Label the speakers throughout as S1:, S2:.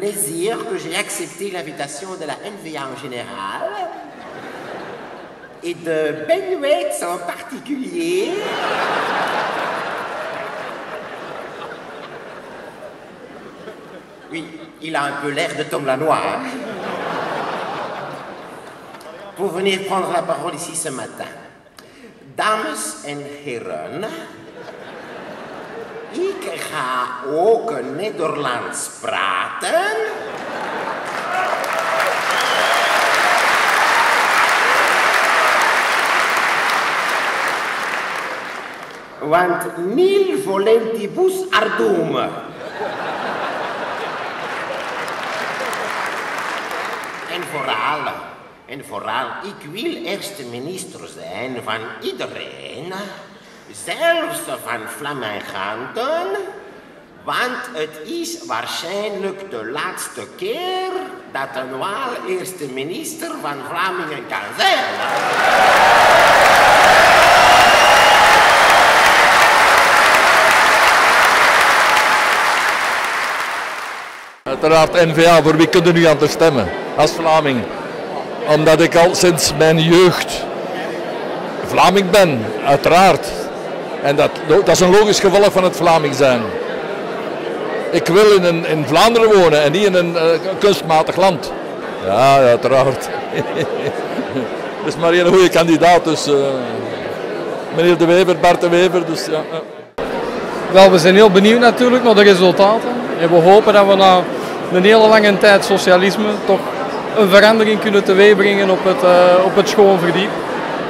S1: plaisir que j'ai accepté l'invitation de la NVA en général et de Ben Waits en particulier. Oui, il a un peu l'air de Tom Lanois, hein, pour venir prendre la parole ici ce matin. Dames en heren, ik ga ook Nederlands praten. Want nil volentibus ardum. En vooral, ik wil eerste minister zijn van iedereen, zelfs van Flaminganten, want het is waarschijnlijk de laatste keer dat een Waal eerste minister van Vlamingen kan zijn.
S2: Uiteraard N-VA, voor wie kunnen nu aan te stemmen als Vlaming? Omdat ik al sinds mijn jeugd Vlaming ben, uiteraard. En dat is een logisch gevolg van het Vlaming zijn. Ik wil in Vlaanderen wonen en niet in een kunstmatig land. Ja, uiteraard. Dat is maar een goede kandidaat, dus meneer De Wever, Bart De Wever. Dus, ja.
S3: Wel, we zijn heel benieuwd natuurlijk naar de resultaten. En we hopen dat we na een hele lange tijd socialisme toch een verandering kunnen teweegbrengen op het schoonverdiep.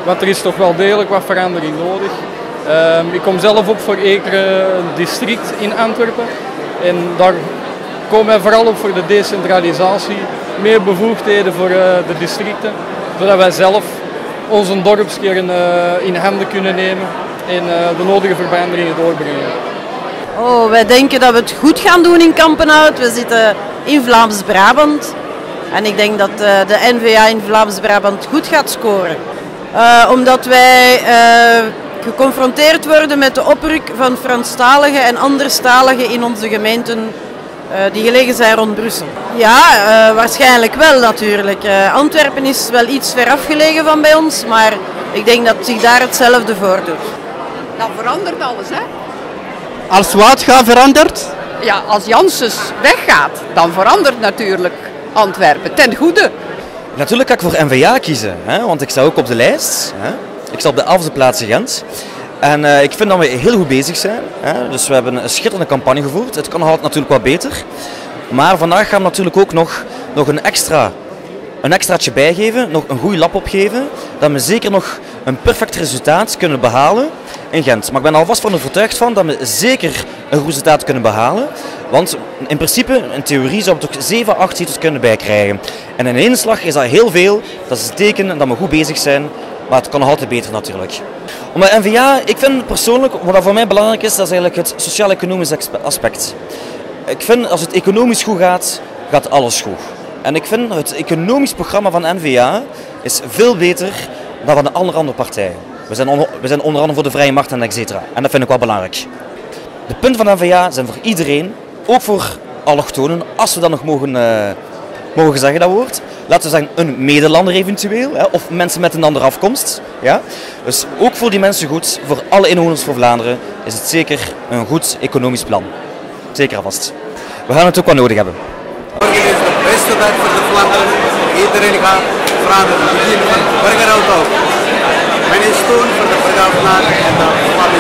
S3: Want er is toch wel degelijk wat verandering nodig. Ik kom zelf op voor Ekeren, een district in Antwerpen. En daar komen wij vooral op voor de decentralisatie, meer bevoegdheden voor de districten. Zodat wij zelf onze dorpskern in handen kunnen nemen en de nodige verbeteringen doorbrengen.
S4: Oh, wij denken dat we het goed gaan doen in Kampenhout. We zitten in Vlaams-Brabant. En ik denk dat de N-VA in Vlaams-Brabant goed gaat scoren. Omdat wij geconfronteerd worden met de opruk van Franstaligen en anderstaligen in onze gemeenten die gelegen zijn rond Brussel. Ja, waarschijnlijk wel natuurlijk. Antwerpen is wel iets ver afgelegen van bij ons, maar ik denk dat zich daar hetzelfde voordoet.
S5: Dat verandert alles, hè?
S6: Als Woutga verandert?
S5: Ja, als Janssens weggaat, dan verandert natuurlijk Antwerpen ten goede.
S6: Natuurlijk ga ik voor N-VA kiezen, hè, want ik sta ook op de lijst. Hè. Ik sta op de 11e plaats in Gent. En ik vind dat we heel goed bezig zijn. Hè. Dus we hebben een schitterende campagne gevoerd. Het kan altijd natuurlijk wat beter. Maar vandaag gaan we natuurlijk ook nog een extraatje bijgeven, nog een goede lap opgeven, dat we zeker nog een perfect resultaat kunnen behalen in Gent. Maar ik ben er alvast van overtuigd van dat we zeker een goed resultaat kunnen behalen. Want in principe, in theorie, zouden we toch 7, 8 zetels kunnen bijkrijgen. En in één slag is dat heel veel. Dat is een teken dat we goed bezig zijn. Maar het kan nog altijd beter natuurlijk. Omdat N-VA, ik vind persoonlijk, wat voor mij belangrijk is, dat is eigenlijk het sociaal-economisch aspect. Ik vind, als het economisch goed gaat, gaat alles goed. En ik vind het economisch programma van N-VA is veel beter dan van de andere partijen. We zijn onder andere voor de vrije markt en etc. En dat vind ik wel belangrijk. De punten van N-VA zijn voor iedereen, ook voor allochtonen, als we dat nog mogen zeggen dat woord. Laten we zeggen een medelander eventueel, hè, of mensen met een andere afkomst. Ja? Dus ook voor die mensen goed, voor alle inwoners van Vlaanderen, is het zeker een goed economisch plan. Zeker alvast. We gaan het ook wel nodig hebben.
S7: Morgen is de beste dag voor de Vlaanderen. Iedereen gaat veranderen. We beginnen van Burgerhout op. Men is toen voor de Burgerhout en de Vlaanderen.